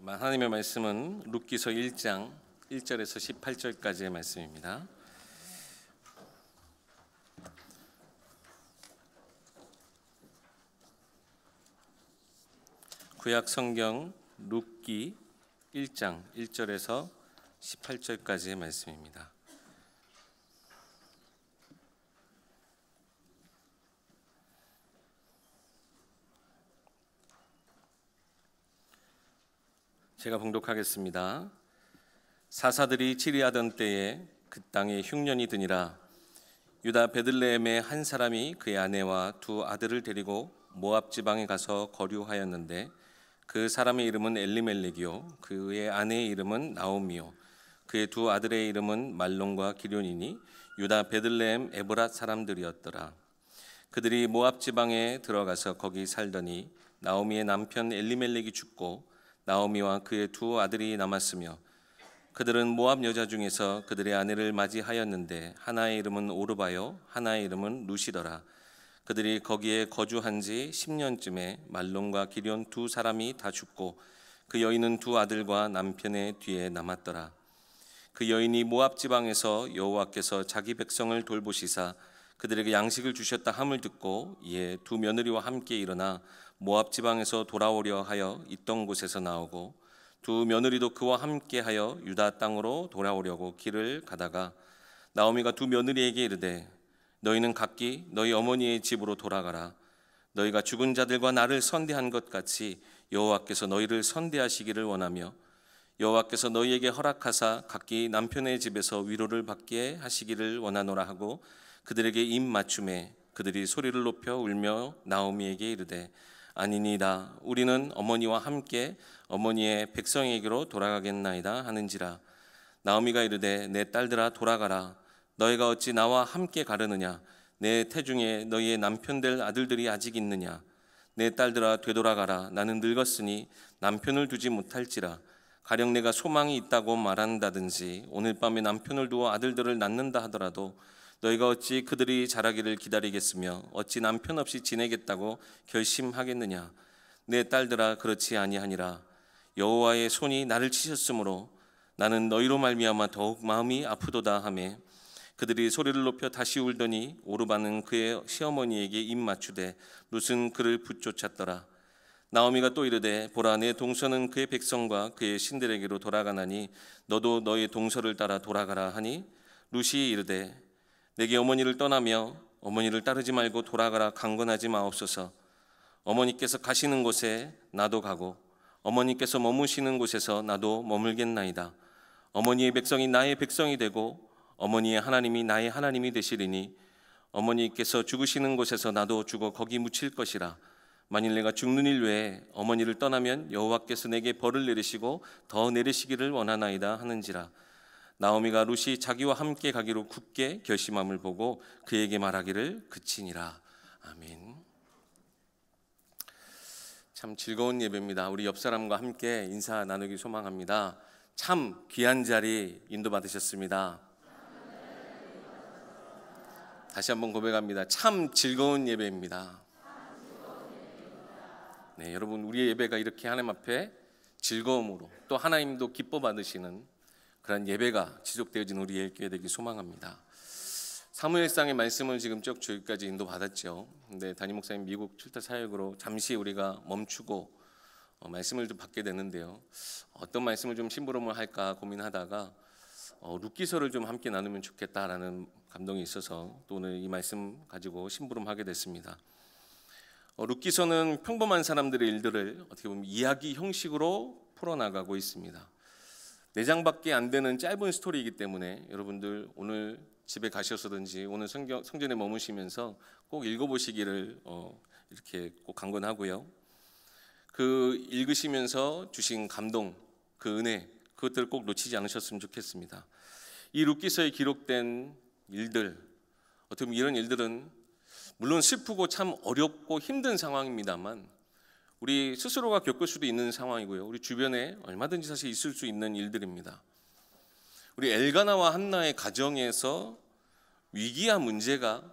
하나님의 말씀은 룻기서 1장 1절에서 18절까지의 말씀입니다. 구약 성경 룻기 1장 1절에서 18절까지의 말씀입니다. 제가 봉독하겠습니다. 사사들이 치리하던 때에 그 땅에 흉년이 드니라. 유다 베들레헴의 한 사람이 그의 아내와 두 아들을 데리고 모압 지방에 가서 거류하였는데 그 사람의 이름은 엘리멜렉이요 그의 아내의 이름은 나오미요 그의 두 아들의 이름은 말론과 기런이니 유다 베들레헴 에브랏 사람들이었더라. 그들이 모압 지방에 들어가서 거기 살더니 나오미의 남편 엘리멜렉이 죽고 나오미와 그의 두 아들이 남았으며 그들은 모압 여자 중에서 그들의 아내를 맞이하였는데 하나의 이름은 오르바요 하나의 이름은 룻이더라. 그들이 거기에 거주한 지 10년쯤에 말론과 기런 두 사람이 다 죽고 그 여인은 두 아들과 남편의 뒤에 남았더라. 그 여인이 모압 지방에서 여호와께서 자기 백성을 돌보시사 그들에게 양식을 주셨다 함을 듣고 이에 두 며느리와 함께 일어나 모압 지방에서 돌아오려 하여 있던 곳에서 나오고 두 며느리도 그와 함께 하여 유다 땅으로 돌아오려고 길을 가다가 나오미가 두 며느리에게 이르되 너희는 각기 너희 어머니의 집으로 돌아가라. 너희가 죽은 자들과 나를 선대한 것 같이 여호와께서 너희를 선대하시기를 원하며 여호와께서 너희에게 허락하사 각기 남편의 집에서 위로를 받게 하시기를 원하노라 하고 그들에게 입 맞춤에 그들이 소리를 높여 울며 나오미에게 이르되 아니니이다. 우리는 어머니와 함께 어머니의 백성에게로 돌아가겠나이다 하는지라. 나오미가 이르되 내 딸들아 돌아가라. 너희가 어찌 나와 함께 가려느냐. 내 태중에 너희의 남편 될 아들들이 아직 있느냐. 내 딸들아 되돌아가라. 나는 늙었으니 남편을 두지 못할지라. 가령 내가 소망이 있다고 말한다든지 오늘 밤에 남편을 두어 아들들을 낳는다 하더라도 너희가 어찌 그들이 자라기를 기다리겠으며 어찌 남편 없이 지내겠다고 결심하겠느냐. 내 딸들아 그렇지 아니하니라. 여호와의 손이 나를 치셨으므로 나는 너희로 말미암아 더욱 마음이 아프도다 하매 그들이 소리를 높여 다시 울더니 오르바는 그의 시어머니에게 입 맞추되 룻은 그를 붙쫓았더라. 나오미가 또 이르되 보라 내 동서는 그의 백성과 그의 신들에게로 돌아가나니 너도 너의 동서를 따라 돌아가라 하니 룻이 이르되 내게 어머니를 떠나며 어머니를 따르지 말고 돌아가라 강건하지 마옵소서. 어머니께서 가시는 곳에 나도 가고 어머니께서 머무시는 곳에서 나도 머물겠나이다. 어머니의 백성이 나의 백성이 되고 어머니의 하나님이 나의 하나님이 되시리니 어머니께서 죽으시는 곳에서 나도 죽어 거기 묻힐 것이라. 만일 내가 죽는 일 외에 어머니를 떠나면 여호와께서 내게 벌을 내리시고 더 내리시기를 원하나이다 하는지라. 나오미가 룻이 자기와 함께 가기로 굳게 결심함을 보고 그에게 말하기를 그치니라. 아멘. 참 즐거운 예배입니다. 우리 옆 사람과 함께 인사 나누기 소망합니다. 참 귀한 자리 인도받으셨습니다. 다시 한번 고백합니다. 참 즐거운 예배입니다. 네, 여러분 우리의 예배가 이렇게 하나님 앞에 즐거움으로 또 하나님도 기뻐 받으시는 그런 예배가 지속되어진 우리의 교회 되기 소망합니다. 사무엘상의 말씀을 지금 쭉 저기까지 인도받았죠. 근데 담임 목사님 미국 출타 사역으로 잠시 우리가 멈추고 말씀을 좀 받게 되는데요. 어떤 말씀을 좀 심부름을 할까 고민하다가 룻기서를 좀 함께 나누면 좋겠다라는 감동이 있어서 또 오늘 이 말씀 가지고 심부름하게 됐습니다. 룻기서는 평범한 사람들의 일들을 어떻게 보면 이야기 형식으로 풀어나가고 있습니다. 4장밖에 안 되는 짧은 스토리이기 때문에 여러분들 오늘 집에 가셔서든지 오늘 성전에 머무시면서 꼭 읽어보시기를 이렇게 꼭 강권하고요. 그 읽으시면서 주신 감동, 그 은혜, 그것들을 꼭 놓치지 않으셨으면 좋겠습니다. 이 룻기서에 기록된 일들, 어떻게 보면 이런 일들은 물론 슬프고 참 어렵고 힘든 상황입니다만 우리 스스로가 겪을 수도 있는 상황이고요. 우리 주변에 얼마든지 사실 있을 수 있는 일들입니다. 우리 엘가나와 한나의 가정에서 위기와 문제가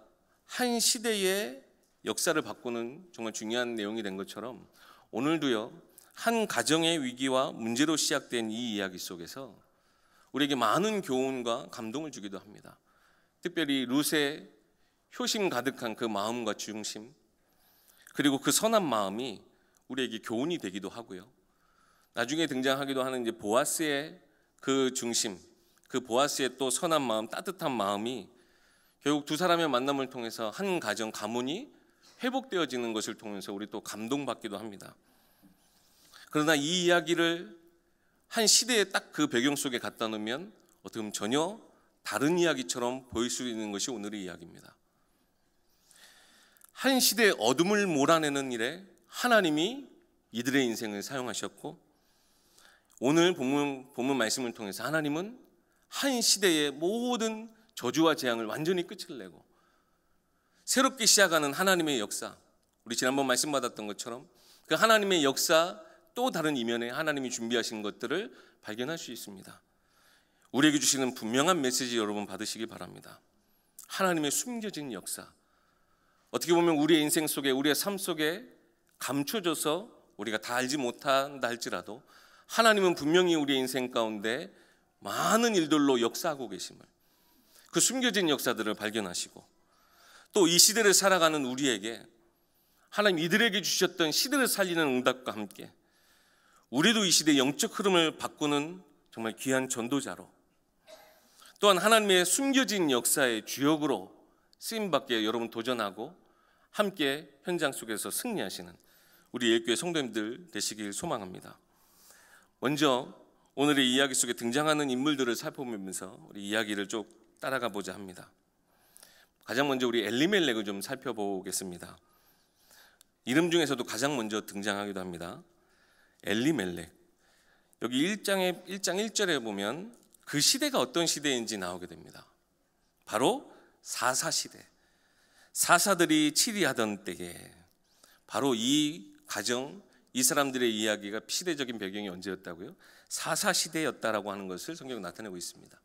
한 시대의 역사를 바꾸는 정말 중요한 내용이 된 것처럼 오늘도요 한 가정의 위기와 문제로 시작된 이 이야기 속에서 우리에게 많은 교훈과 감동을 주기도 합니다. 특별히 룻의 효심 가득한 그 마음과 중심, 그리고 그 선한 마음이 우리에게 교훈이 되기도 하고요. 나중에 등장하기도 하는 이제 보아스의 그 중심, 그 보아스의 또 선한 마음, 따뜻한 마음이 결국 두 사람의 만남을 통해서 한 가정, 가문이 회복되어지는 것을 통해서 우리 또 감동받기도 합니다. 그러나 이 이야기를 한 시대에 딱 그 배경 속에 갖다 놓으면 어떻게 보면 전혀 다른 이야기처럼 보일 수 있는 것이 오늘의 이야기입니다. 한 시대의 어둠을 몰아내는 일에 하나님이 이들의 인생을 사용하셨고, 오늘 본문 말씀을 통해서 하나님은 한 시대의 모든 저주와 재앙을 완전히 끝을 내고 새롭게 시작하는 하나님의 역사, 우리 지난번 말씀 받았던 것처럼 그 하나님의 역사 또 다른 이면에 하나님이 준비하신 것들을 발견할 수 있습니다. 우리에게 주시는 분명한 메시지 여러분 받으시기 바랍니다. 하나님의 숨겨진 역사, 어떻게 보면 우리의 인생 속에, 우리의 삶 속에 감춰져서 우리가 다 알지 못한다 할지라도 하나님은 분명히 우리의 인생 가운데 많은 일들로 역사하고 계심을, 그 숨겨진 역사들을 발견하시고, 또 이 시대를 살아가는 우리에게 하나님 이들에게 주셨던 시대를 살리는 응답과 함께 우리도 이 시대의 영적 흐름을 바꾸는 정말 귀한 전도자로, 또한 하나님의 숨겨진 역사의 주역으로 쓰임받게 여러분 도전하고 함께 현장 속에서 승리하시는 우리 예일교회 성도님들 되시길 소망합니다. 먼저 오늘의 이야기 속에 등장하는 인물들을 살펴보면서 우리 이야기를 쭉 따라가 보자 합니다. 가장 먼저 우리 엘리멜렉을 좀 살펴보겠습니다. 이름 중에서도 가장 먼저 등장하기도 합니다. 엘리멜렉. 여기 1장 1절에 보면 그 시대가 어떤 시대인지 나오게 됩니다. 바로 사사시대, 사사들이 치리하던 때에, 바로 이 가정, 이 사람들의 이야기가 시대적인 배경이 언제였다고요? 사사시대였다라고 하는 것을 성경이 나타내고 있습니다.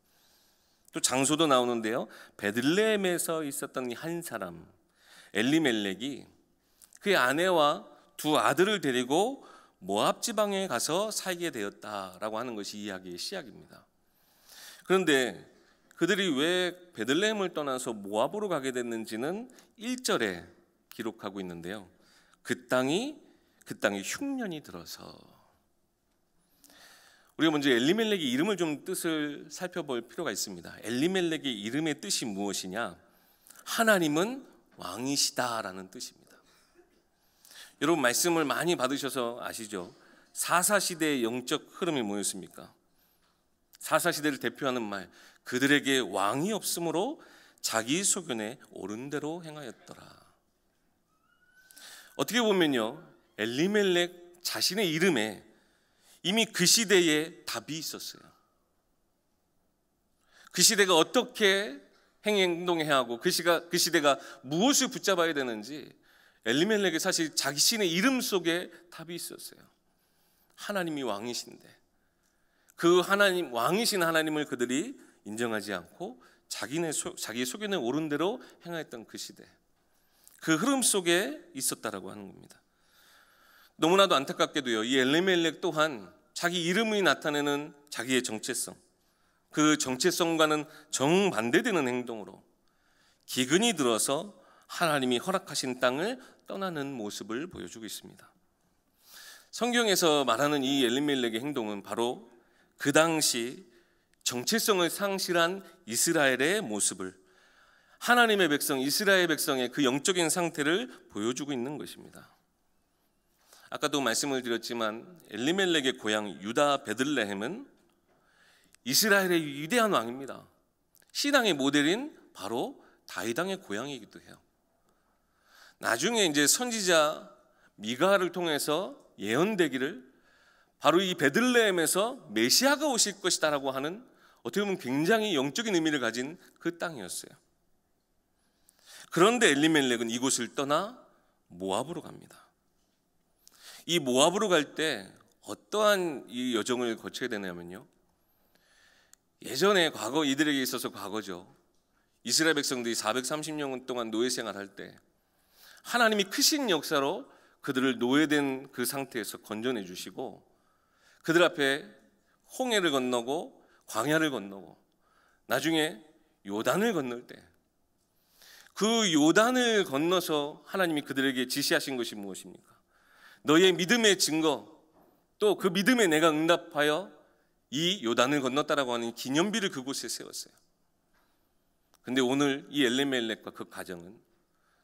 또 장소도 나오는데요, 베들레헴에서 있었던 한 사람 엘리멜렉이 그의 아내와 두 아들을 데리고 모압 지방에 가서 살게 되었다라고 하는 것이 이야기의 시작입니다. 그런데 그들이 왜 베들레헴을 떠나서 모압으로 가게 됐는지는 1절에 기록하고 있는데요, 그 땅에 흉년이 들어서. 우리가 먼저 엘리멜렉의 이름을 좀 뜻을 살펴볼 필요가 있습니다. 엘리멜렉의 이름의 뜻이 무엇이냐? 하나님은 왕이시다라는 뜻입니다. 여러분 말씀을 많이 받으셔서 아시죠? 사사시대의 영적 흐름이 뭐였습니까? 사사시대를 대표하는 말, 그들에게 왕이 없으므로 자기 소견에 옳은 대로 행하였더라. 어떻게 보면요, 엘리멜렉 자신의 이름에 이미 그 시대에 답이 있었어요. 그 시대가 어떻게 행동해야 하고 그 시대가 무엇을 붙잡아야 되는지 엘리멜렉이 사실 자신의 이름 속에 답이 있었어요. 하나님이 왕이신데 그 하나님, 왕이신 하나님을 그들이 인정하지 않고 자기 소견에 옳은 대로 행하였던 그 시대, 그 흐름 속에 있었다라고 하는 겁니다. 너무나도 안타깝게도요, 이 엘리멜렉 또한 자기 이름이 나타내는 자기의 정체성, 그 정체성과는 정반대되는 행동으로 기근이 들어서 하나님이 허락하신 땅을 떠나는 모습을 보여주고 있습니다. 성경에서 말하는 이 엘리멜렉의 행동은 바로 그 당시 정체성을 상실한 이스라엘의 모습을, 하나님의 백성, 이스라엘 백성의 그 영적인 상태를 보여주고 있는 것입니다. 아까도 말씀을 드렸지만 엘리멜렉의 고향 유다 베들레헴은 이스라엘의 위대한 왕입니다. 신앙의 모델인 바로 다윗 왕의 고향이기도 해요. 나중에 이제 선지자 미가를 통해서 예언되기를 바로 이 베들레헴에서 메시아가 오실 것이다라고 하는, 어떻게 보면 굉장히 영적인 의미를 가진 그 땅이었어요. 그런데 엘리멜렉은 이곳을 떠나 모압으로 갑니다. 이 모압으로 갈 때 어떠한 이 여정을 거쳐야 되냐면요, 예전에 과거, 이들에게 있어서 과거죠. 이스라엘 백성들이 430년 동안 노예 생활할 때 하나님이 크신 역사로 그들을 노예된 그 상태에서 건져내 주시고 그들 앞에 홍해를 건너고 광야를 건너고 나중에 요단을 건널 때 그 요단을 건너서 하나님이 그들에게 지시하신 것이 무엇입니까? 너의 믿음의 증거, 또 그 믿음에 내가 응답하여 이 요단을 건넜다라고 하는 기념비를 그곳에 세웠어요. 근데 오늘 이 엘리멜렉과 그 가정은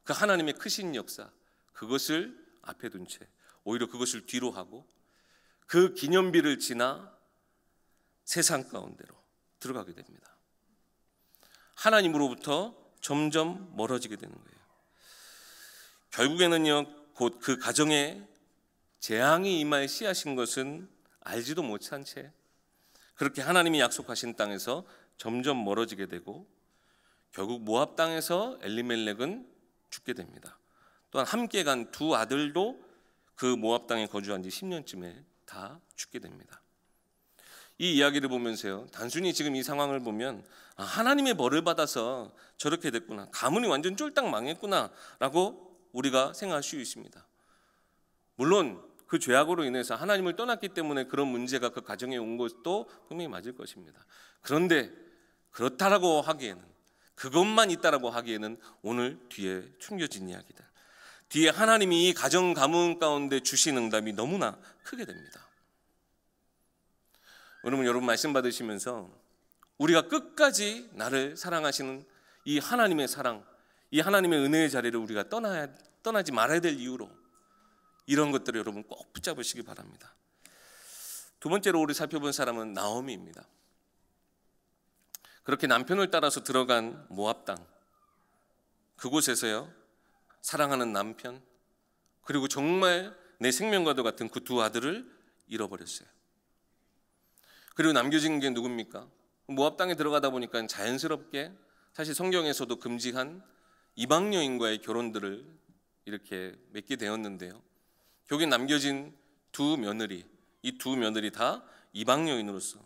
그 하나님의 크신 역사, 그것을 앞에 둔 채 오히려 그것을 뒤로 하고 그 기념비를 지나 세상 가운데로 들어가게 됩니다. 하나님으로부터 점점 멀어지게 되는 거예요. 결국에는요, 곧 그 가정에 재앙이 임할 씨앗인 것은 알지도 못한 채 그렇게 하나님이 약속하신 땅에서 점점 멀어지게 되고 결국 모압 땅에서 엘리멜렉은 죽게 됩니다. 또한 함께 간 두 아들도 그 모압 땅에 거주한 지 10년쯤에 다 죽게 됩니다. 이 이야기를 보면서요, 단순히 지금 이 상황을 보면 하나님의 벌을 받아서 저렇게 됐구나, 가문이 완전 쫄딱 망했구나 라고 우리가 생각할 수 있습니다. 물론 그 죄악으로 인해서 하나님을 떠났기 때문에 그런 문제가 그 가정에 온 것도 분명히 맞을 것입니다. 그런데 그렇다라고 하기에는, 그것만 있다라고 하기에는 오늘 뒤에 숨겨진 이야기들, 뒤에 하나님이 이 가정 가문 가운데 주신 응답이 너무나 크게 됩니다. 여러분 말씀 받으시면서 우리가 끝까지 나를 사랑하시는 이 하나님의 사랑, 이 하나님의 은혜의 자리를 우리가 떠나지 말아야 될 이유로 이런 것들을 여러분 꼭 붙잡으시기 바랍니다. 두 번째로 우리 살펴본 사람은 나오미입니다. 그렇게 남편을 따라서 들어간 모압 땅, 그곳에서요, 사랑하는 남편, 그리고 정말 내 생명과도 같은 그 두 아들을 잃어버렸어요. 그리고 남겨진 게 누굽니까? 모압 땅에 들어가다 보니까 자연스럽게 사실 성경에서도 금지한 이방 여인과의 결혼들을 이렇게 맺게 되었는데요, 여기 남겨진 두 며느리, 이 두 며느리 다 이방 여인으로서,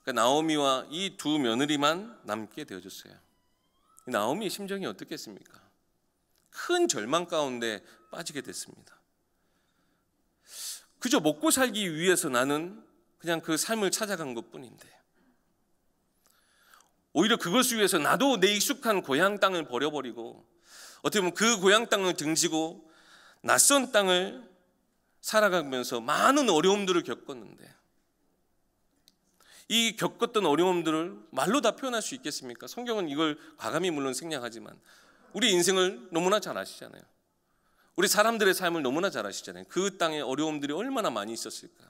그러니까 나오미와 이 두 며느리만 남게 되어졌어요. 나오미의 심정이 어떻겠습니까? 큰 절망 가운데 빠지게 됐습니다. 그저 먹고 살기 위해서 나는 그냥 그 삶을 찾아간 것뿐인데, 오히려 그것을 위해서 나도 내 익숙한 고향 땅을 버려버리고 어떻게 보면 그 고향 땅을 등지고 낯선 땅을 살아가면서 많은 어려움들을 겪었는데, 이 겪었던 어려움들을 말로 다 표현할 수 있겠습니까? 성경은 이걸 과감히 물론 생략하지만 우리 인생을 너무나 잘 아시잖아요. 우리 사람들의 삶을 너무나 잘 아시잖아요. 그 땅에 어려움들이 얼마나 많이 있었을까.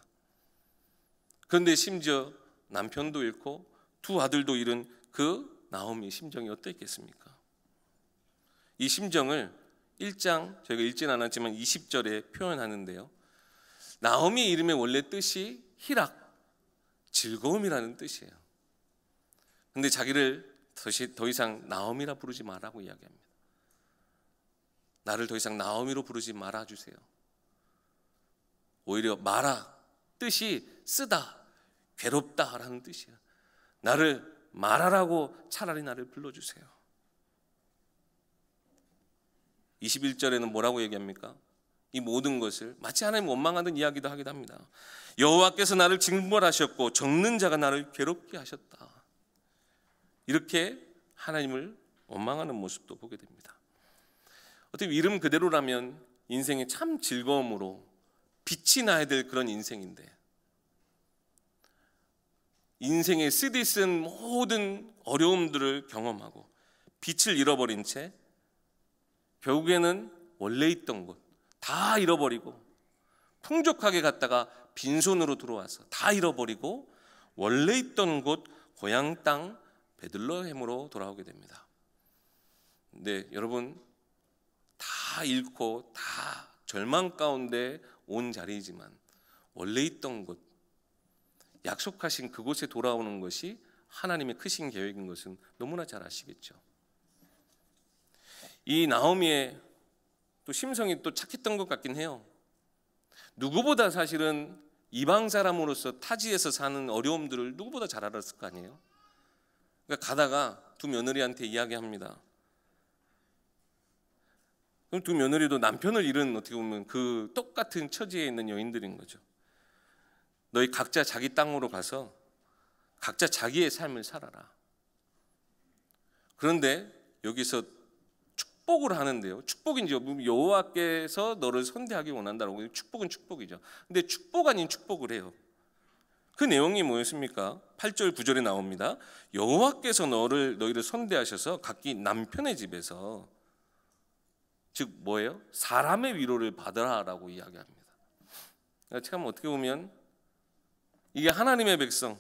그런데 심지어 남편도 잃고 두 아들도 잃은 그 나오미의 심정이 어떠했겠습니까? 이 심정을 1장, 저희가 읽진 않았지만 20절에 표현하는데요, 나오미의 이름의 원래 뜻이 희락, 즐거움이라는 뜻이에요. 근데 자기를 더 이상 나오미라 부르지 말라고 이야기합니다. 나를 더 이상 나오미로 부르지 말아주세요. 오히려 마라, 뜻이 쓰다, 괴롭다라는 뜻이에요. 나를 마라라고 차라리 나를 불러주세요. 21절에는 뭐라고 얘기합니까? 이 모든 것을 마치 하나님 원망하는 이야기도 하기도 합니다. 여호와께서 나를 징벌하셨고 적는 자가 나를 괴롭게 하셨다. 이렇게 하나님을 원망하는 모습도 보게 됩니다. 어떻게 이름 그대로라면 인생이 참 즐거움으로 빛이 나야 될 그런 인생인데, 인생의 쓰디쓴 모든 어려움들을 경험하고 빛을 잃어버린 채 결국에는 원래 있던 곳 다 잃어버리고, 풍족하게 갔다가 빈손으로 들어와서 다 잃어버리고 원래 있던 곳 고향 땅 베들레헴으로 돌아오게 됩니다. 근데 여러분, 다 잃고 다 절망 가운데 온 자리이지만 원래 있던 곳, 약속하신 그곳에 돌아오는 것이 하나님의 크신 계획인 것은 너무나 잘 아시겠죠. 이 나오미의 또 심성이 또 착했던 것 같긴 해요. 누구보다 사실은 이방 사람으로서 타지에서 사는 어려움들을 누구보다 잘 알았을 거 아니에요. 그러니까 가다가 두 며느리한테 이야기합니다. 그럼 두 며느리도 남편을 잃은 어떻게 보면 그 똑같은 처지에 있는 여인들인 거죠. 너희 각자 자기 땅으로 가서 각자 자기의 삶을 살아라. 그런데 여기서 축복을 하는데요. 축복인지 여호와께서 너를 선대하기 원한다라고. 축복은 축복이죠. 근데 축복 아닌 축복을 해요. 그 내용이 뭐였습니까? 8절 9절에 나옵니다. 여호와께서 너희를 선대하셔서 각기 남편의 집에서, 즉 뭐예요? 사람의 위로를 받으라라고 이야기합니다. 참 어떻게 보면 이게 하나님의 백성,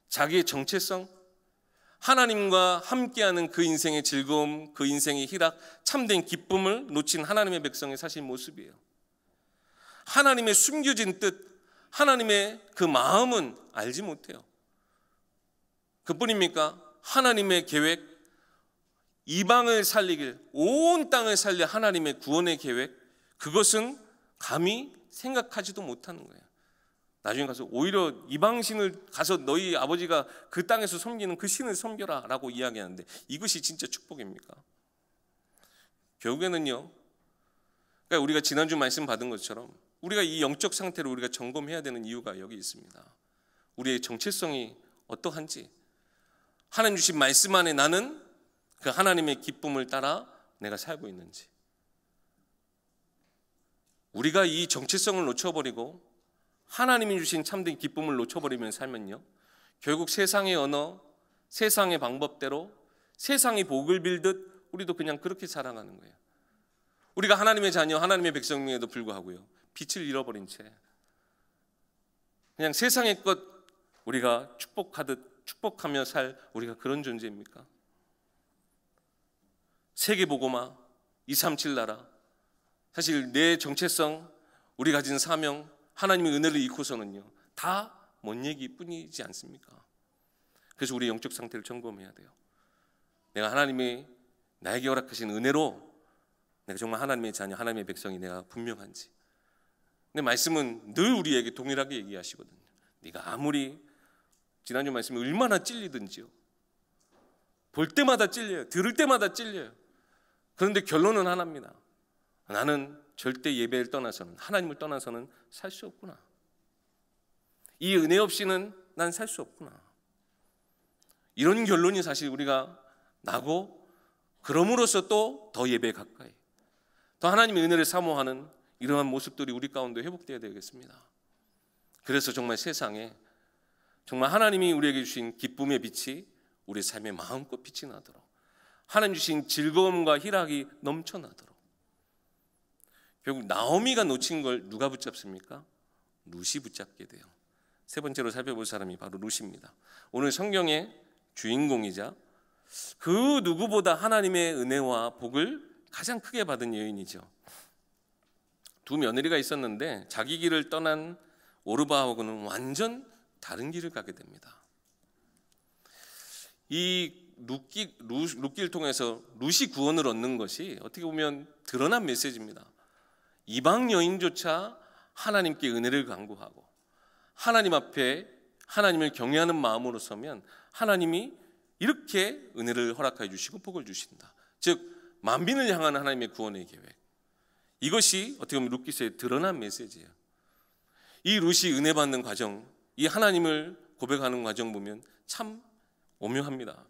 자기의 정체성, 하나님과 함께하는 그 인생의 즐거움, 그 인생의 희락, 참된 기쁨을 놓친 하나님의 백성의 사실 모습이에요. 하나님의 숨겨진 뜻, 하나님의 그 마음은 알지 못해요. 그뿐입니까? 하나님의 계획, 이방을 살리길, 온 땅을 살려 하나님의 구원의 계획, 그것은 감히 생각하지도 못하는 거예요. 나중에 가서 오히려 이방신을 가서 너희 아버지가 그 땅에서 섬기는 그 신을 섬겨라 라고 이야기하는데, 이것이 진짜 축복입니까? 결국에는요, 그러니까 우리가 지난주 말씀 받은 것처럼 우리가 이 영적 상태를 우리가 점검해야 되는 이유가 여기 있습니다. 우리의 정체성이 어떠한지, 하나님 주신 말씀 안에 나는 그 하나님의 기쁨을 따라 내가 살고 있는지. 우리가 이 정체성을 놓쳐버리고 하나님이 주신 참된 기쁨을 놓쳐버리면 살면요, 결국 세상의 언어, 세상의 방법대로 세상이 복을 빌듯 우리도 그냥 그렇게 살아가는 거예요. 우리가 하나님의 자녀, 하나님의 백성임에도 불구하고요, 빛을 잃어버린 채 그냥 세상의 것 우리가 축복하듯 축복하며 살 우리가 그런 존재입니까? 세계복음화, 237 나라, 사실 내 정체성, 우리 가진 사명, 하나님의 은혜를 잃고서는요, 다 먼 얘기뿐이지 않습니까? 그래서 우리 영적 상태를 점검해야 돼요. 내가 하나님이 나에게 허락하신 은혜로 내가 정말 하나님의 자녀, 하나님의 백성이 내가 분명한지. 근데 말씀은 늘 우리에게 동일하게 얘기하시거든요. 네가 아무리, 지난주 말씀이 얼마나 찔리든지요, 볼 때마다 찔려요, 들을 때마다 찔려요. 그런데 결론은 하나입니다. 나는 절대 예배를 떠나서는, 하나님을 떠나서는 살 수 없구나. 이 은혜 없이는 난 살 수 없구나. 이런 결론이 사실 우리가 나고, 그럼으로써 또 더 예배에 가까이, 더 하나님의 은혜를 사모하는 이러한 모습들이 우리 가운데 회복되어야 되겠습니다. 그래서 정말 세상에 정말 하나님이 우리에게 주신 기쁨의 빛이 우리 삶에 마음껏 빛이 나도록, 하나님 주신 즐거움과 희락이 넘쳐나도록. 결국 나오미가 놓친 걸 누가 붙잡습니까? 룻이 붙잡게 돼요. 세 번째로 살펴볼 사람이 바로 룻입니다. 오늘 성경의 주인공이자 그 누구보다 하나님의 은혜와 복을 가장 크게 받은 여인이죠. 두 며느리가 있었는데 자기 길을 떠난 오르바하고는 완전 다른 길을 가게 됩니다. 이 룻기를 통해서 룻이 구원을 얻는 것이 어떻게 보면 드러난 메시지입니다. 이방 여인조차 하나님께 은혜를 간구하고 하나님 앞에 하나님을 경외하는 마음으로 서면 하나님이 이렇게 은혜를 허락해 주시고 복을 주신다. 즉 만민을 향한 하나님의 구원의 계획, 이것이 어떻게 보면 룻기서에 드러난 메시지예요. 이 룻이 은혜 받는 과정, 이 하나님을 고백하는 과정 보면 참 오묘합니다.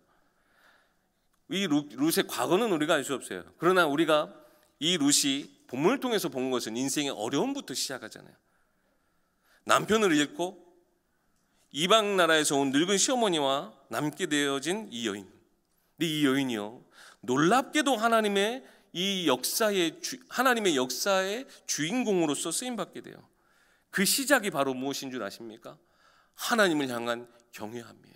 이 룻의 과거는 우리가 알 수 없어요. 그러나 우리가 이 룻이 본문을 통해서 본 것은 인생의 어려움부터 시작하잖아요. 남편을 잃고 이방 나라에서 온 늙은 시어머니와 남게 되어진 이 여인. 근데 이 여인이요, 놀랍게도 하나님의 역사의 주인공으로서 쓰임 받게 돼요. 그 시작이 바로 무엇인 줄 아십니까? 하나님을 향한 경외함이에요.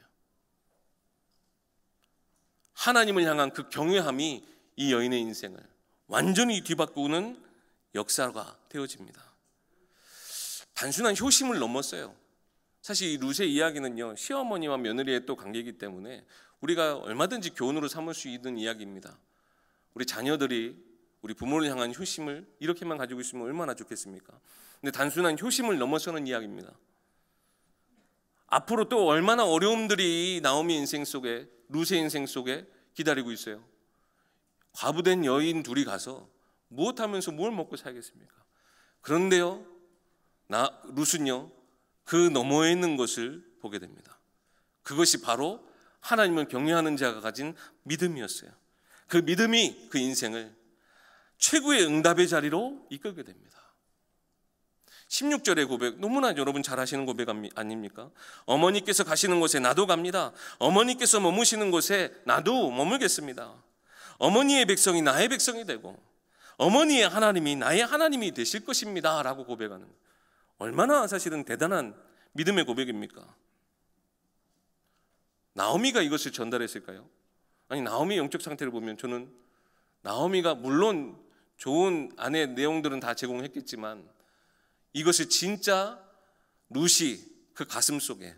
하나님을 향한 그 경외함이 이 여인의 인생을 완전히 뒤바꾸는 역사가 되어집니다. 단순한 효심을 넘었어요. 사실 이 룻의 이야기는요, 시어머니와 며느리의 또 관계이기 때문에 우리가 얼마든지 교훈으로 삼을 수 있는 이야기입니다. 우리 자녀들이 우리 부모를 향한 효심을 이렇게만 가지고 있으면 얼마나 좋겠습니까? 근데 단순한 효심을 넘어서는 이야기입니다. 앞으로 또 얼마나 어려움들이 나오미 인생 속에, 룻의 인생 속에 기다리고 있어요. 과부된 여인 둘이 가서 무엇하면서 뭘 먹고 살겠습니까? 그런데요, 룻은요 그 너머에 있는 것을 보게 됩니다. 그것이 바로 하나님을 경외하는 자가 가진 믿음이었어요. 그 믿음이 그 인생을 최고의 응답의 자리로 이끌게 됩니다. 16절의 고백, 너무나 여러분 잘 아시는 고백 아닙니까? 어머니께서 가시는 곳에 나도 갑니다. 어머니께서 머무시는 곳에 나도 머물겠습니다. 어머니의 백성이 나의 백성이 되고 어머니의 하나님이 나의 하나님이 되실 것입니다 라고 고백하는, 얼마나 사실은 대단한 믿음의 고백입니까? 나오미가 이것을 전달했을까요? 아니, 나오미의 영적 상태를 보면 저는 나오미가 물론 좋은 아내 내용들은 다 제공했겠지만 이것을 진짜 룻이 그 가슴 속에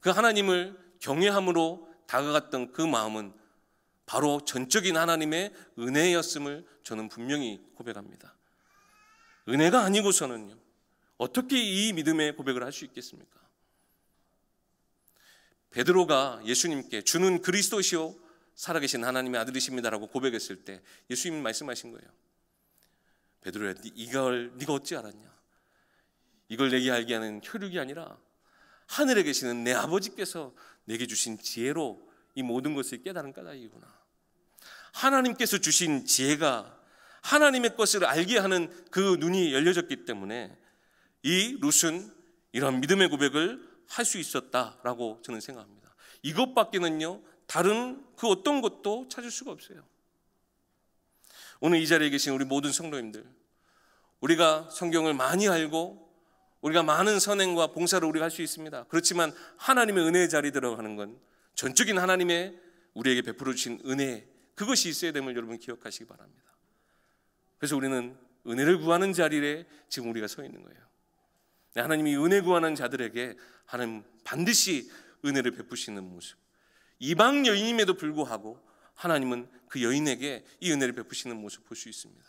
그 하나님을 경외함으로 다가갔던 그 마음은 바로 전적인 하나님의 은혜였음을 저는 분명히 고백합니다. 은혜가 아니고서는요 어떻게 이 믿음의 고백을 할 수 있겠습니까? 베드로가 예수님께 주는 그리스도시요 살아계신 하나님의 아들이십니다라고 고백했을 때 예수님이 말씀하신 거예요. 베드로야, 이걸 네가 어찌 알았냐? 이걸 내게 알게 하는 혈육이 아니라 하늘에 계시는 내 아버지께서 내게 주신 지혜로 이 모든 것을 깨달은 까닭이구나. 하나님께서 주신 지혜가 하나님의 것을 알게 하는 그 눈이 열려졌기 때문에 이 룻은 이런 믿음의 고백을 할 수 있었다라고 저는 생각합니다. 이것밖에는요 다른 그 어떤 것도 찾을 수가 없어요. 오늘 이 자리에 계신 우리 모든 성도님들, 우리가 성경을 많이 알고 우리가 많은 선행과 봉사를 우리가 할 수 있습니다. 그렇지만 하나님의 은혜의 자리에 들어가는 건 전적인 하나님의 우리에게 베풀어 주신 은혜, 그것이 있어야 됨을 여러분 기억하시기 바랍니다. 그래서 우리는 은혜를 구하는 자리에 지금 우리가 서 있는 거예요. 하나님이 은혜 구하는 자들에게 하나님 반드시 은혜를 베푸시는 모습, 이방 여인임에도 불구하고 하나님은 그 여인에게 이 은혜를 베푸시는 모습 볼 수 있습니다.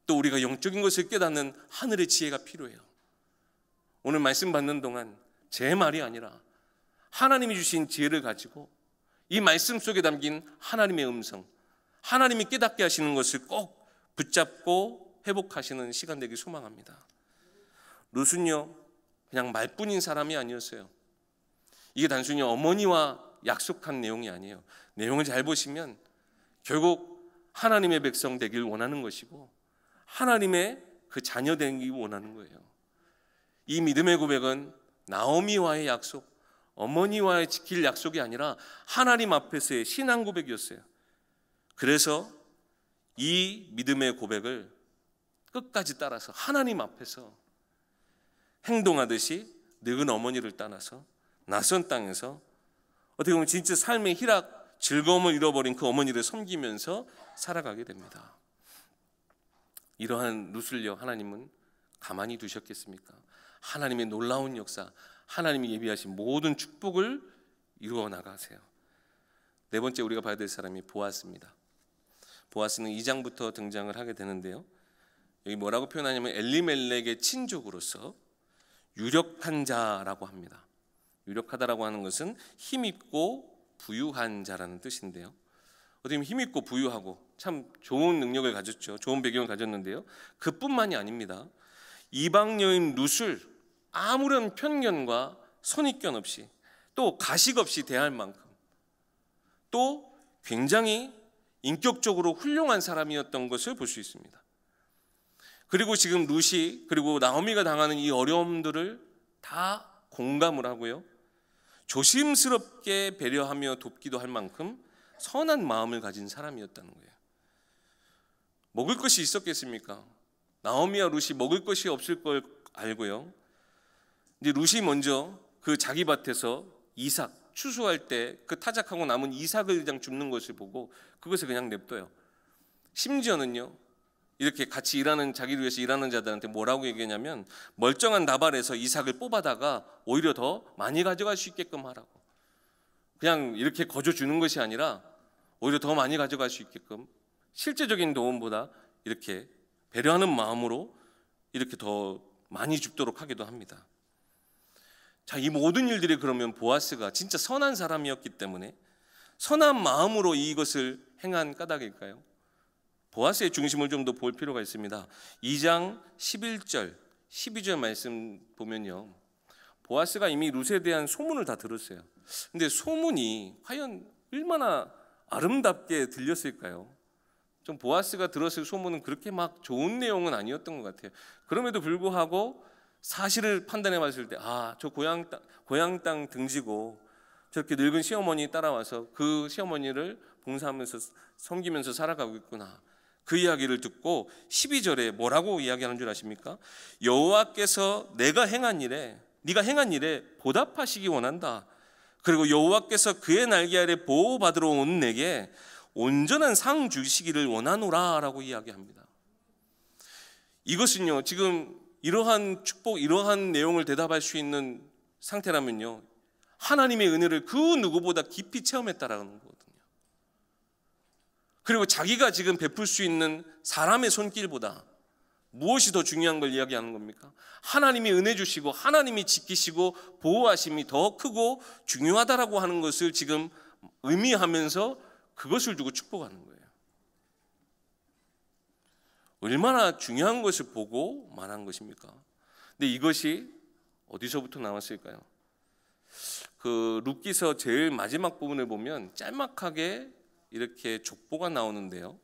또 우리가 영적인 것을 깨닫는 하늘의 지혜가 필요해요. 오늘 말씀 받는 동안 제 말이 아니라 하나님이 주신 지혜를 가지고 이 말씀 속에 담긴 하나님의 음성, 하나님이 깨닫게 하시는 것을 꼭 붙잡고 회복하시는 시간 되길 소망합니다. 룻은요 그냥 말뿐인 사람이 아니었어요. 이게 단순히 어머니와 약속한 내용이 아니에요. 내용을 잘 보시면 결국 하나님의 백성 되길 원하는 것이고 하나님의 그 자녀 되기 원하는 거예요. 이 믿음의 고백은 나오미와의 약속, 어머니와의 지킬 약속이 아니라 하나님 앞에서의 신앙 고백이었어요. 그래서 이 믿음의 고백을 끝까지 따라서 하나님 앞에서 행동하듯이 늙은 어머니를 따라서 낯선 땅에서 어떻게 보면 진짜 삶의 희락, 즐거움을 잃어버린 그 어머니를 섬기면서 살아가게 됩니다. 이러한 룻을요 하나님은 가만히 두셨겠습니까? 하나님의 놀라운 역사, 하나님이 예비하신 모든 축복을 이루어 나가세요. 네 번째 우리가 봐야 될 사람이 보아스입니다. 보아스는 2장부터 등장을 하게 되는데요, 여기 뭐라고 표현하냐면 엘리멜렉의 친족으로서 유력한 자라고 합니다. 유력하다라고 하는 것은 힘있고 부유한 자라는 뜻인데요, 어떻게 보면 힘있고 부유하고 참 좋은 능력을 가졌죠. 좋은 배경을 가졌는데요, 그뿐만이 아닙니다. 이방 여인 룻을 아무런 편견과 선입견 없이 또 가식 없이 대할 만큼 또 굉장히 인격적으로 훌륭한 사람이었던 것을 볼 수 있습니다. 그리고 지금 룻이 그리고 나오미가 당하는 이 어려움들을 다 공감을 하고요, 조심스럽게 배려하며 돕기도 할 만큼 선한 마음을 가진 사람이었다는 거예요. 먹을 것이 있었겠습니까? 나오미와 룻이 먹을 것이 없을 걸 알고요, 이제 룻이 먼저 그 자기 밭에서 이삭 추수할 때 그 타작하고 남은 이삭을 그냥 줍는 것을 보고 그것을 그냥 냅둬요. 심지어는요 이렇게 같이 일하는, 자기를 위해서 일하는 자들한테 뭐라고 얘기하냐면 멀쩡한 나발에서 이삭을 뽑아다가 오히려 더 많이 가져갈 수 있게끔 하라고. 그냥 이렇게 거저 주는 것이 아니라 오히려 더 많이 가져갈 수 있게끔 실제적인 도움보다 이렇게 배려하는 마음으로 이렇게 더 많이 줍도록 하기도 합니다. 자, 이 모든 일들이 그러면 보아스가 진짜 선한 사람이었기 때문에 선한 마음으로 이것을 행한 까닭일까요? 보아스의 중심을 좀 더 볼 필요가 있습니다. 2장 11절, 12절 말씀 보면요, 보아스가 이미 룻에 대한 소문을 다 들었어요. 근데 소문이 과연 얼마나 아름답게 들렸을까요? 좀 보아스가 들었을 소문은 그렇게 막 좋은 내용은 아니었던 것 같아요. 그럼에도 불구하고 사실을 판단해 봤을 때, 저 고향 땅 등지고 저렇게 늙은 시어머니 따라와서 그 시어머니를 봉사하면서 섬기면서 살아가고 있구나. 그 이야기를 듣고 12절에 뭐라고 이야기하는 줄 아십니까? 여호와께서 네가 행한 일에 보답하시기 원한다. 그리고 여호와께서 그의 날개 아래 보호받으러 온 내게 온전한 상 주시기를 원하노라 라고 이야기합니다. 이것은요, 지금 이러한 축복, 이러한 내용을 대답할 수 있는 상태라면요, 하나님의 은혜를 그 누구보다 깊이 체험했다라는 거거든요. 그리고 자기가 지금 베풀 수 있는 사람의 손길보다 무엇이 더 중요한 걸 이야기하는 겁니까? 하나님이 은혜 주시고 하나님이 지키시고 보호하심이 더 크고 중요하다라고 하는 것을 지금 의미하면서 그것을 두고 축복하는 거예요. 얼마나 중요한 것을 보고 말한 것입니까? 근데 이것이 어디서부터 나왔을까요? 그 룻기서 제일 마지막 부분을 보면 짤막하게 이렇게 족보가 나오는데요,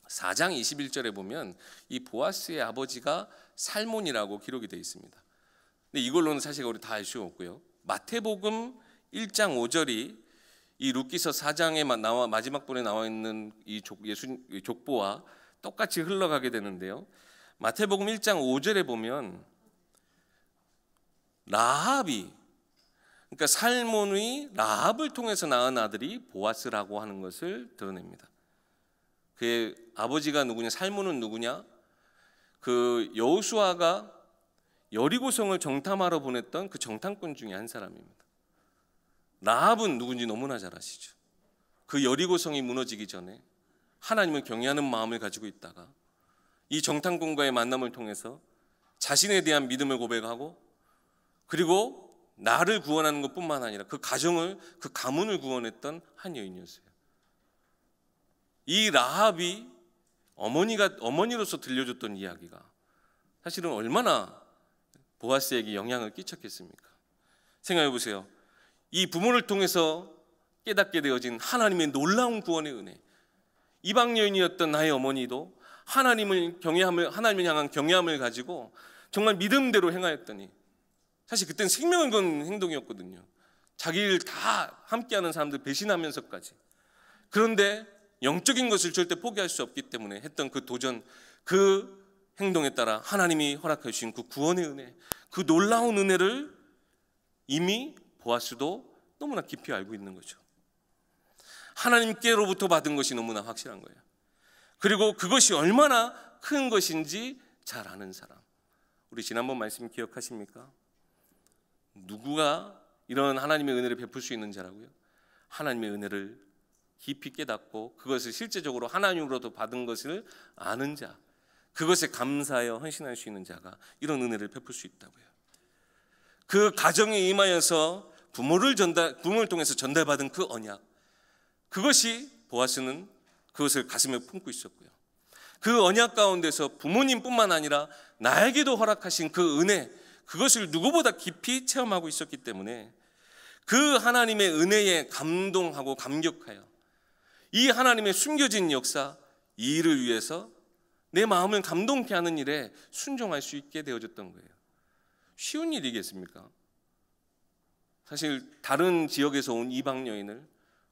4장 21절에 보면 이 보아스의 아버지가 살몬이라고 기록이 되어 있습니다. 근데 이걸로는 사실 우리 다 알 수 없고요, 마태복음 1장 5절이 이 룻기서 4장에 마지막 부분에 나와 있는 이 족보와 똑같이 흘러가게 되는데요, 마태복음 1장 5절에 보면 라합이, 그러니까 살몬의 라합을 통해서 낳은 아들이 보아스라고 하는 것을 드러냅니다. 그의 아버지가 누구냐, 살몬은 누구냐, 그 여호수아가 여리고성을 정탐하러 보냈던 그 정탐꾼 중에 한 사람입니다. 라합은 누군지 너무나 잘 아시죠. 그 여리고성이 무너지기 전에 하나님을 경외하는 마음을 가지고 있다가 이 정탐꾼과의 만남을 통해서 자신에 대한 믿음을 고백하고, 그리고 나를 구원하는 것뿐만 아니라 그 가정을, 그 가문을 구원했던 한 여인이었어요. 이 라합이 어머니로서 들려줬던 이야기가 사실은 얼마나 보아스에게 영향을 끼쳤겠습니까? 생각해 보세요. 이 부모를 통해서 깨닫게 되어진 하나님의 놀라운 구원의 은혜, 이방 여인이었던 나의 어머니도 하나님을 향한 경외함을 가지고 정말 믿음대로 행하였더니, 사실 그때는 생명을 건 행동이었거든요. 자기 일 다 함께하는 사람들 배신하면서까지. 그런데 영적인 것을 절대 포기할 수 없기 때문에 했던 그 도전, 그 행동에 따라 하나님이 허락해 주신 그 구원의 은혜, 그 놀라운 은혜를 이미 보아스도 너무나 깊이 알고 있는 거죠. 하나님께로부터 받은 것이 너무나 확실한 거예요. 그리고 그것이 얼마나 큰 것인지 잘 아는 사람. 우리 지난번 말씀 기억하십니까? 누구가 이런 하나님의 은혜를 베풀 수 있는 자라고요? 하나님의 은혜를 깊이 깨닫고 그것을 실제적으로 하나님으로부터 받은 것을 아는 자, 그것에 감사하여 헌신할 수 있는 자가 이런 은혜를 베풀 수 있다고요. 그 가정에 임하여서 부모를 통해서 전달받은 그 언약, 그것이 보아스는 그것을 가슴에 품고 있었고요. 그 언약 가운데서 부모님뿐만 아니라 나에게도 허락하신 그 은혜, 그것을 누구보다 깊이 체험하고 있었기 때문에 그 하나님의 은혜에 감동하고 감격하여 이 하나님의 숨겨진 역사, 이 일을 위해서 내 마음을 감동케 하는 일에 순종할 수 있게 되어졌던 거예요. 쉬운 일이겠습니까? 사실 다른 지역에서 온 이방 여인을,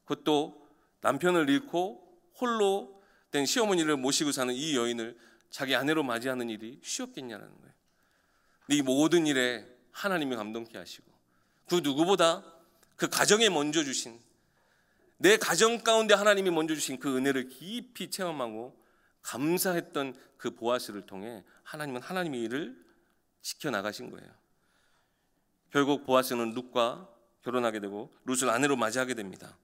그것도 남편을 잃고 홀로 된 시어머니를 모시고 사는 이 여인을 자기 아내로 맞이하는 일이 쉬웠겠냐는 거예요. 근데 이 모든 일에 하나님이 감동케 하시고, 그 누구보다 그 가정에 먼저 주신, 내 가정 가운데 하나님이 먼저 주신 그 은혜를 깊이 체험하고 감사했던 그 보아스를 통해 하나님은 하나님의 일을 지켜나가신 거예요. 결국 보아스는 룻과 결혼하게 되고 룻을 아내로 맞이하게 됩니다.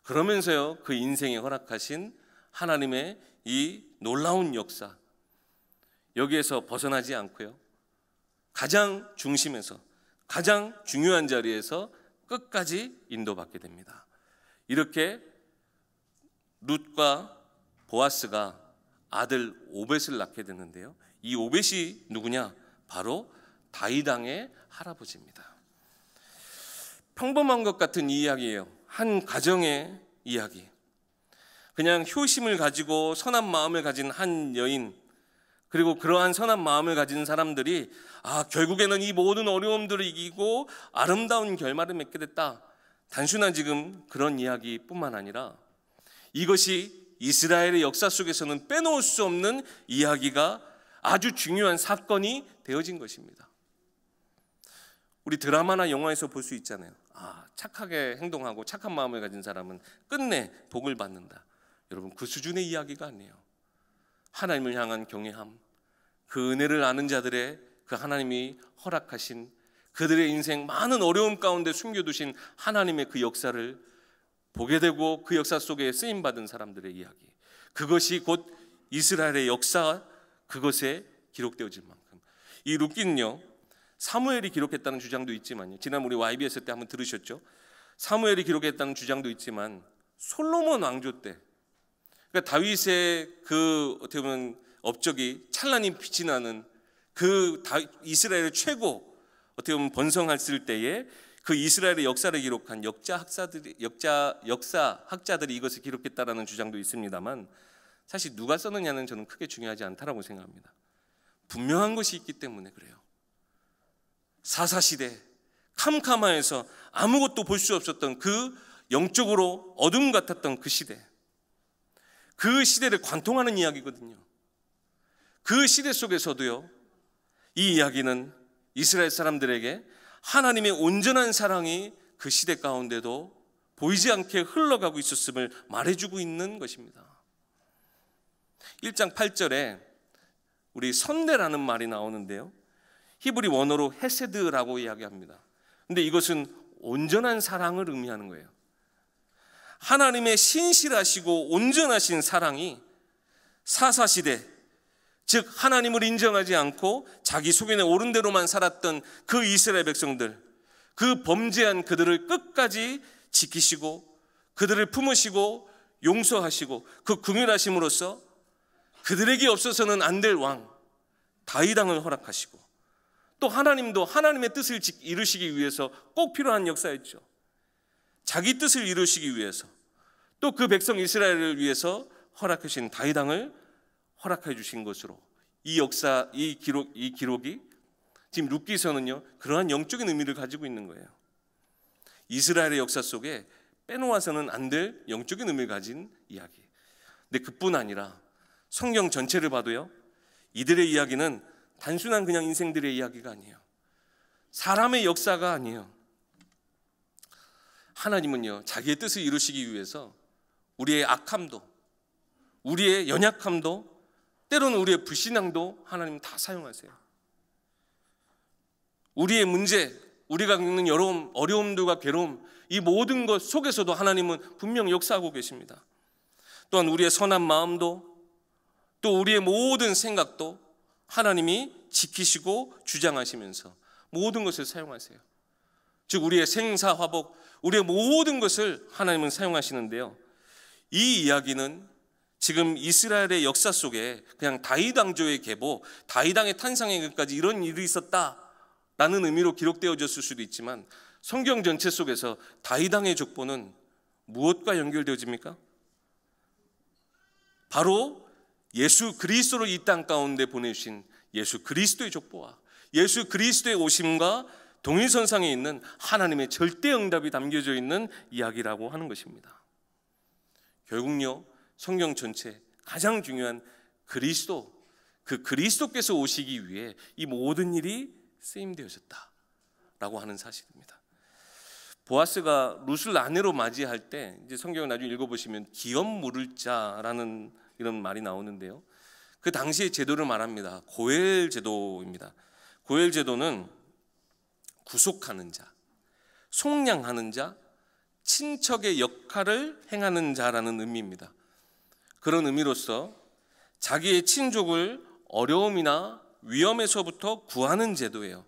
그러면서요, 그 인생에 허락하신 하나님의 이 놀라운 역사, 여기에서 벗어나지 않고요, 가장 중심에서, 가장 중요한 자리에서 끝까지 인도받게 됩니다. 이렇게 룻과 보아스가 아들 오벳을 낳게 됐는데요. 이 오벳이 누구냐? 바로 다윗 왕의 할아버지입니다. 평범한 것 같은 이야기예요. 한 가정의 이야기. 그냥 효심을 가지고 선한 마음을 가진 한 여인, 그리고 그러한 선한 마음을 가진 사람들이 결국에는 이 모든 어려움들을 이기고 아름다운 결말을 맺게 됐다. 단순한 지금 그런 이야기뿐만 아니라 이것이 이스라엘의 역사 속에서는 빼놓을 수 없는 이야기가 아주 중요한 사건이 되어진 것입니다. 우리 드라마나 영화에서 볼 수 있잖아요. 착하게 행동하고 착한 마음을 가진 사람은 끝내 복을 받는다. 여러분, 그 수준의 이야기가 아니에요. 하나님을 향한 경외함, 그 은혜를 아는 자들의 그 하나님이 허락하신 그들의 인생 많은 어려움 가운데 숨겨두신 하나님의 그 역사를 보게 되고 그 역사 속에 쓰임받은 사람들의 이야기, 그것이 곧 이스라엘의 역사, 그것에 기록되어질 만큼. 이 룻기는요, 사무엘이 기록했다는 주장도 있지만요, 지난 우리 YBS 때 한번 들으셨죠? 사무엘이 기록했다는 주장도 있지만 솔로몬 왕조 때, 그러니까 다윗의 그 어떻게 보면 업적이 찬란히 빛이 나는 그 이스라엘의 최고 어떻게 보면 번성했을 때에 그 이스라엘의 역사를 기록한 역사학자들이 이것을 기록했다라는 주장도 있습니다만, 사실 누가 썼느냐는 저는 크게 중요하지 않다라고 생각합니다. 분명한 것이 있기 때문에 그래요. 사사시대 캄캄하에서 아무것도 볼 수 없었던 그 영적으로 어둠 같았던 그 시대, 그 시대를 관통하는 이야기거든요. 그 시대 속에서도요, 이 이야기는 이스라엘 사람들에게 하나님의 온전한 사랑이 그 시대 가운데도 보이지 않게 흘러가고 있었음을 말해주고 있는 것입니다. 1장 8절에 우리 선대라는 말이 나오는데요, 히브리 원어로 헤세드라고 이야기합니다. 근데 이것은 온전한 사랑을 의미하는 거예요. 하나님의 신실하시고 온전하신 사랑이 사사시대, 즉 하나님을 인정하지 않고 자기 속에 옳은 대로만 살았던 그 이스라엘 백성들, 그 범죄한 그들을 끝까지 지키시고 그들을 품으시고 용서하시고 그 긍휼하심으로써 그들에게 없어서는 안 될 왕 다윗 왕을 허락하시고, 또 하나님도 하나님의 뜻을 이루시기 위해서 꼭 필요한 역사였죠. 자기 뜻을 이루시기 위해서 또 그 백성 이스라엘을 위해서 허락하신 다윗 왕을 허락해 주신 것으로 이 역사, 이 기록이 지금 룻기서는요, 그러한 영적인 의미를 가지고 있는 거예요. 이스라엘의 역사 속에 빼놓아서는 안 될 영적인 의미를 가진 이야기. 근데 그뿐 아니라 성경 전체를 봐도요, 이들의 이야기는 단순한 그냥 인생들의 이야기가 아니에요. 사람의 역사가 아니에요. 하나님은요, 자기의 뜻을 이루시기 위해서 우리의 악함도, 우리의 연약함도, 때로는 우리의 불신앙도 하나님 다 사용하세요. 우리의 문제, 우리가 겪는 여러 어려움들과 괴로움, 이 모든 것 속에서도 하나님은 분명 역사하고 계십니다. 또한 우리의 선한 마음도, 또 우리의 모든 생각도 하나님이 지키시고 주장하시면서 모든 것을 사용하세요. 즉 우리의 생사화복, 우리의 모든 것을 하나님은 사용하시는데요, 이 이야기는 지금 이스라엘의 역사 속에 그냥 다윗 왕조의 계보, 다윗 왕의 탄생에 끝까지 이런 일이 있었다라는 의미로 기록되어졌을 수도 있지만, 성경 전체 속에서 다윗 왕의 족보는 무엇과 연결되어집니까? 바로 예수 그리스도를 이 땅 가운데 보내주신 예수 그리스도의 족보와 예수 그리스도의 오심과 동일선상에 있는 하나님의 절대 응답이 담겨져 있는 이야기라고 하는 것입니다. 결국요, 성경 전체 가장 중요한 그리스도, 그 그리스도께서 오시기 위해 이 모든 일이 쓰임되어졌다라고 하는 사실입니다. 보아스가 룻을 아내로 맞이할 때, 이제 성경을 나중에 읽어보시면 기업 물을 자라는 이런 말이 나오는데요, 그 당시의 제도를 말합니다. 고엘 제도입니다. 고엘 제도는 구속하는 자, 속량하는 자, 친척의 역할을 행하는 자라는 의미입니다. 그런 의미로서 자기의 친족을 어려움이나 위험에서부터 구하는 제도예요.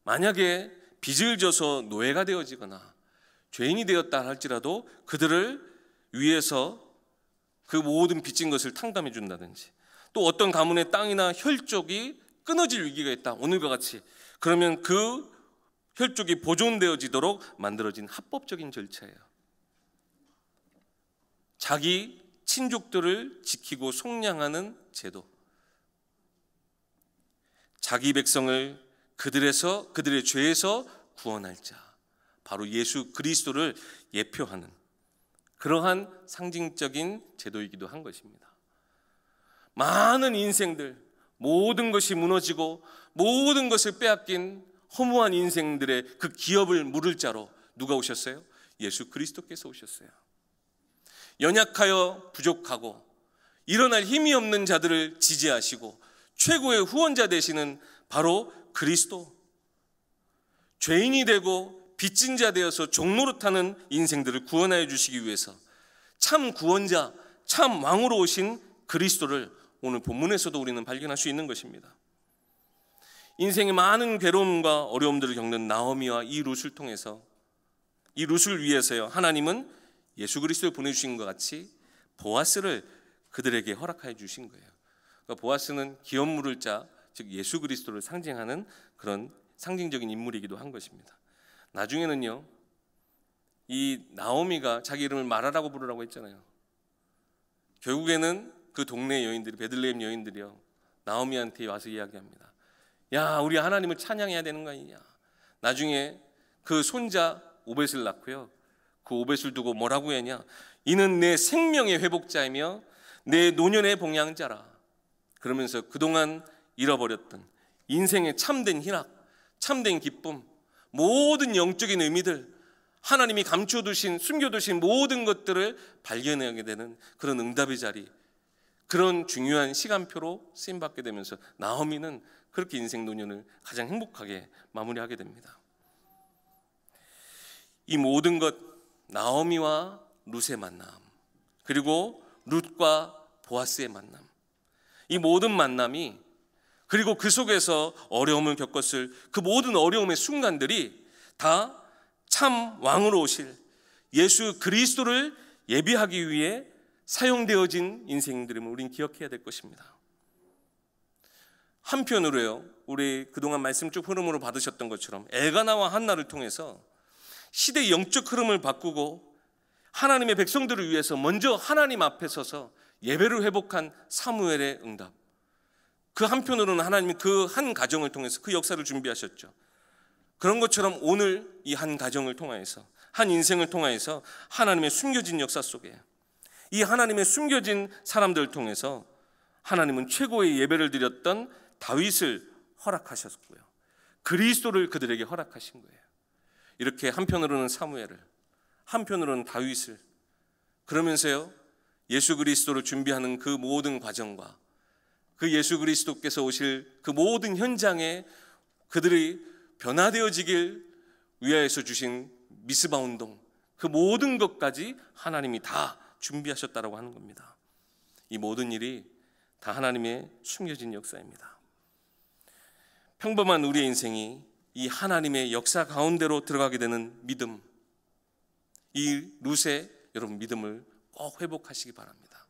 만약에 빚을 져서 노예가 되어지거나 죄인이 되었다 할지라도 그들을 위해서 그 모든 빚진 것을 탕감해 준다든지, 또 어떤 가문의 땅이나 혈족이 끊어질 위기가 있다, 오늘과 같이. 그러면 그 혈족이 보존되어지도록 만들어진 합법적인 절차예요. 자기 친족들을 지키고 속량하는 제도. 자기 백성을 그들의 죄에서 구원할 자, 바로 예수 그리스도를 예표하는 그러한 상징적인 제도이기도 한 것입니다. 많은 인생들, 모든 것이 무너지고 모든 것을 빼앗긴 허무한 인생들의 그 기업을 물을 자로 누가 오셨어요? 예수 그리스도께서 오셨어요. 연약하여 부족하고 일어날 힘이 없는 자들을 지지하시고 최고의 후원자 되시는 바로 그리스도, 죄인이 되고 빚진 자 되어서 종노릇하는 인생들을 구원하여 주시기 위해서 참 구원자, 참 왕으로 오신 그리스도를 오늘 본문에서도 우리는 발견할 수 있는 것입니다. 인생의 많은 괴로움과 어려움들을 겪는 나오미와 이 룻을 통해서, 이 룻을 위해서요, 하나님은 예수 그리스도를 보내주신 것 같이 보아스를 그들에게 허락하여 주신 거예요. 그러니까 보아스는 기업 물을 자, 즉 예수 그리스도를 상징하는 그런 상징적인 인물이기도 한 것입니다. 나중에는요, 이 나오미가 자기 이름을 마라라고 부르라고 했잖아요. 결국에는 그 동네 여인들이, 베들레헴 여인들이요, 나오미한테 와서 이야기합니다. 야, 우리 하나님을 찬양해야 되는 거 아니냐. 나중에 그 손자 오벳을 낳고요, 그 오벳을 두고 뭐라고 했냐. 이는 내 생명의 회복자이며 내 노년의 봉양자라. 그러면서 그동안 잃어버렸던 인생의 참된 희락, 참된 기쁨, 모든 영적인 의미들, 하나님이 감춰두신, 숨겨두신 모든 것들을 발견하게 되는 그런 응답의 자리, 그런 중요한 시간표로 쓰임받게 되면서 나오미는 그렇게 인생 노년을 가장 행복하게 마무리하게 됩니다. 이 모든 것, 나오미와 룻의 만남, 그리고 룻과 보아스의 만남, 이 모든 만남이, 그리고 그 속에서 어려움을 겪었을 그 모든 어려움의 순간들이 다 참 왕으로 오실 예수 그리스도를 예비하기 위해 사용되어진 인생들임을 우리는 기억해야 될 것입니다. 한편으로요, 우리 그동안 말씀 쭉 흐름으로 받으셨던 것처럼 엘가나와 한나를 통해서 시대의 영적 흐름을 바꾸고 하나님의 백성들을 위해서 먼저 하나님 앞에 서서 예배를 회복한 사무엘의 응답, 그 한편으로는 하나님이 그 한 가정을 통해서 그 역사를 준비하셨죠. 그런 것처럼 오늘 이 한 가정을 통하여서, 한 인생을 통하여서 하나님의 숨겨진 역사 속에 이 하나님의 숨겨진 사람들을 통해서 하나님은 최고의 예배를 드렸던 다윗을 허락하셨고요, 그리스도를 그들에게 허락하신 거예요. 이렇게 한편으로는 사무엘을, 한편으로는 다윗을, 그러면서요 예수 그리스도를 준비하는 그 모든 과정과 그 예수 그리스도께서 오실 그 모든 현장에 그들이 변화되어지길 위하여서 주신 미스바 운동, 그 모든 것까지 하나님이 다 준비하셨다라고 하는 겁니다. 이 모든 일이 다 하나님의 숨겨진 역사입니다. 평범한 우리의 인생이 이 하나님의 역사 가운데로 들어가게 되는 믿음, 이 룻의 여러분 믿음을 꼭 회복하시기 바랍니다.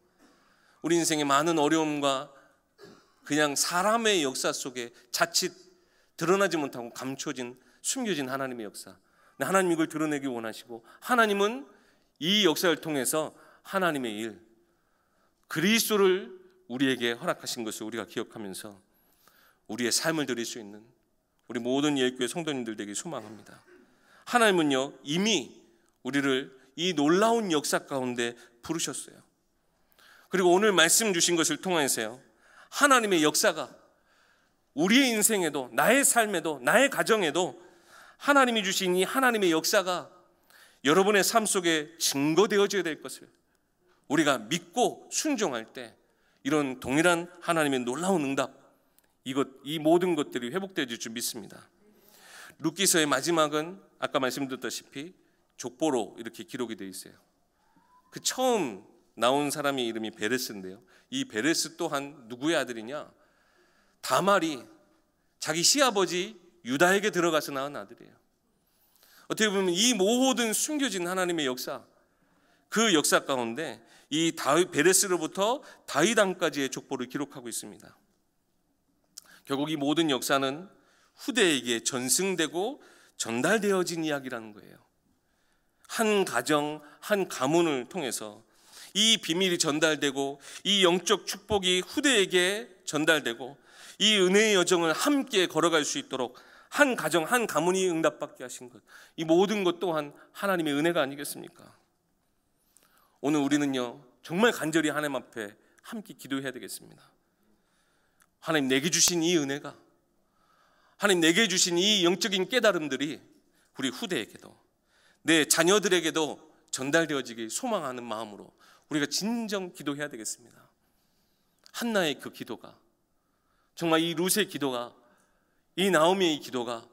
우리 인생의 많은 어려움과 그냥 사람의 역사 속에 자칫 드러나지 못하고 감춰진, 숨겨진 하나님의 역사, 하나님 이걸 드러내기 원하시고, 하나님은 이 역사를 통해서 하나님의 일, 그리스도를 우리에게 허락하신 것을 우리가 기억하면서 우리의 삶을 드릴 수 있는 우리 모든 예일교회 성도님들 되길 소망합니다. 하나님은요 이미 우리를 이 놀라운 역사 가운데 부르셨어요. 그리고 오늘 말씀 주신 것을 통해서요, 하나님의 역사가 우리의 인생에도, 나의 삶에도, 나의 가정에도 하나님이 주신 이 하나님의 역사가 여러분의 삶 속에 증거되어져야 될 것을 우리가 믿고 순종할 때 이런 동일한 하나님의 놀라운 응답, 이 모든 것들이 회복되어질 줄 믿습니다. 룻기서의 마지막은 아까 말씀드렸다시피 족보로 이렇게 기록이 되어 있어요. 그 처음 나온 사람의 이름이 베레스인데요, 이 베레스 또한 누구의 아들이냐? 다말이 자기 시아버지 유다에게 들어가서 낳은 아들이에요. 어떻게 보면 이 모든 숨겨진 하나님의 역사, 그 역사 가운데 이 다윗 베레스로부터 다윗 왕까지의 족보를 기록하고 있습니다. 결국 이 모든 역사는 후대에게 전승되고 전달되어진 이야기라는 거예요. 한 가정, 한 가문을 통해서 이 비밀이 전달되고 이 영적 축복이 후대에게 전달되고 이 은혜의 여정을 함께 걸어갈 수 있도록 한 가정, 한 가문이 응답받게 하신 것, 이 모든 것 또한 하나님의 은혜가 아니겠습니까? 오늘 우리는요, 정말 간절히 하나님 앞에 함께 기도해야 되겠습니다. 하나님, 내게 주신 이 은혜가, 하나님 내게 주신 이 영적인 깨달음들이 우리 후대에게도, 내 자녀들에게도 전달되어지길 소망하는 마음으로 우리가 진정 기도해야 되겠습니다. 한나의 그 기도가, 정말 이 룻의 기도가, 이 나오미의 기도가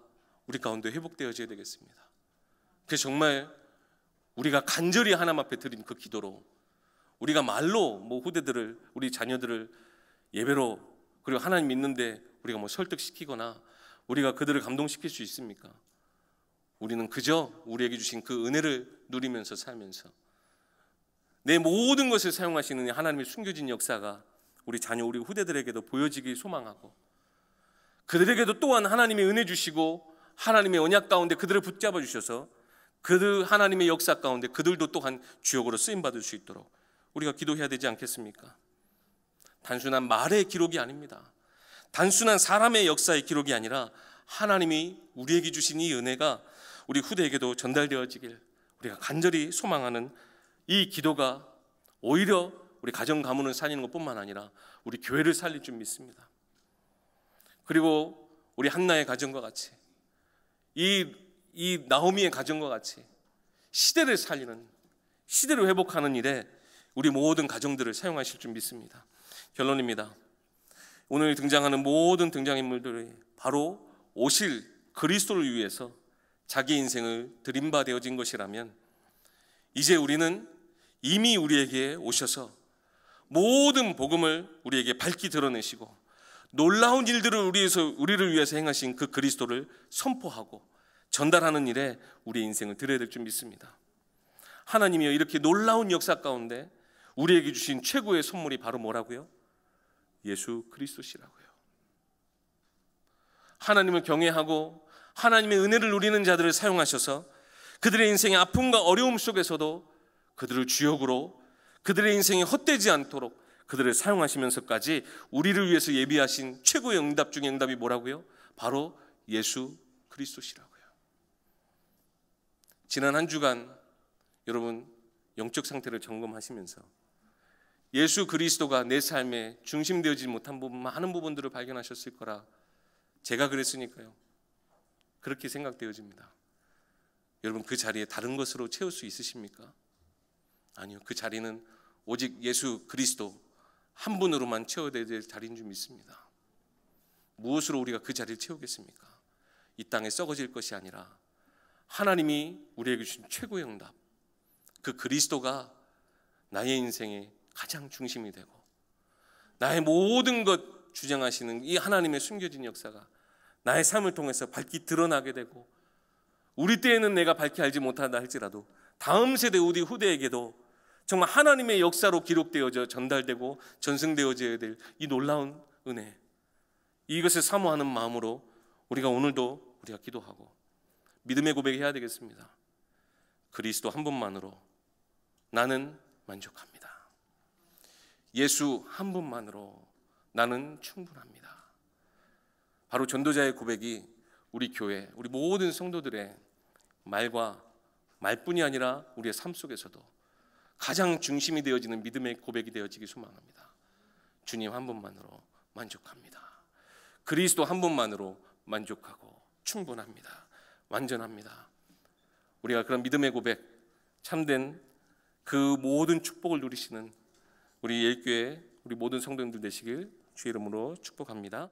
우리 가운데 회복되어져야 되겠습니다. 그래서 정말 우리가 간절히 하나님 앞에 드린 그 기도로 우리가 말로 후대들을, 우리 자녀들을 예배로, 그리고 하나님 믿는데 우리가 설득시키거나 우리가 그들을 감동시킬 수 있습니까? 우리는 그저 우리에게 주신 그 은혜를 누리면서 살면서 내 모든 것을 사용하시는 하나님의 숨겨진 역사가 우리 자녀, 우리 후대들에게도 보여지길 소망하고, 그들에게도 또한 하나님의 은혜 주시고 하나님의 언약 가운데 그들을 붙잡아 주셔서 그들 하나님의 역사 가운데 그들도 또한 주역으로 쓰임받을 수 있도록 우리가 기도해야 되지 않겠습니까? 단순한 말의 기록이 아닙니다. 단순한 사람의 역사의 기록이 아니라 하나님이 우리에게 주신 이 은혜가 우리 후대에게도 전달되어지길 우리가 간절히 소망하는 이 기도가 오히려 우리 가정 가문을 살리는 것뿐만 아니라 우리 교회를 살릴 줄 믿습니다. 그리고 우리 한나의 가정과 같이 이 나오미의 가정과 같이 시대를 살리는, 시대를 회복하는 일에 우리 모든 가정들을 사용하실 줄 믿습니다. 결론입니다. 오늘 등장하는 모든 등장인물들이 바로 오실 그리스도를 위해서 자기 인생을 드린 바 되어진 것이라면, 이제 우리는 이미 우리에게 오셔서 모든 복음을 우리에게 밝히 드러내시고 놀라운 일들을 우리를 위해서 행하신 그 그리스도를 선포하고 전달하는 일에 우리의 인생을 드려야 될 줄 믿습니다. 하나님이여, 이렇게 놀라운 역사 가운데 우리에게 주신 최고의 선물이 바로 뭐라고요? 예수 그리스도시라고요. 하나님을 경외하고 하나님의 은혜를 누리는 자들을 사용하셔서 그들의 인생의 아픔과 어려움 속에서도 그들을 주역으로, 그들의 인생이 헛되지 않도록 그들을 사용하시면서까지 우리를 위해서 예비하신 최고의 응답 중의 응답이 뭐라고요? 바로 예수 그리스도시라고요. 지난 한 주간 여러분 영적 상태를 점검하시면서 예수 그리스도가 내 삶에 중심되어지지 못한 많은 부분들을 발견하셨을 거라 제가 그랬으니까요. 그렇게 생각되어집니다. 여러분, 그 자리에 다른 것으로 채울 수 있으십니까? 아니요. 그 자리는 오직 예수 그리스도 한 분으로만 채워야 될 자리인 줄 믿습니다. 무엇으로 우리가 그 자리를 채우겠습니까? 이 땅에 썩어질 것이 아니라 하나님이 우리에게 주신 최고의 응답, 그 그리스도가 나의 인생의 가장 중심이 되고 나의 모든 것 주장하시는 이 하나님의 숨겨진 역사가 나의 삶을 통해서 밝히 드러나게 되고, 우리 때에는 내가 밝히 알지 못한다 할지라도 다음 세대 우리 후대에게도 정말 하나님의 역사로 기록되어져 전달되고 전승되어져야 될 이 놀라운 은혜, 이것을 사모하는 마음으로 우리가 오늘도 우리가 기도하고 믿음의 고백해야 되겠습니다. 그리스도 한 분만으로 나는 만족합니다. 예수 한 분만으로 나는 충분합니다. 바로 전도자의 고백이 우리 교회, 우리 모든 성도들의 말과 말뿐이 아니라 우리의 삶 속에서도 가장 중심이 되어지는 믿음의 고백이 되어지기 소망합니다. 주님 한 분만으로 만족합니다. 그리스도 한 분만으로 만족하고 충분합니다. 완전합니다. 우리가 그런 믿음의 고백, 참된 그 모든 축복을 누리시는 우리 예일교회 우리 모든 성도님들 되시길 주의 이름으로 축복합니다.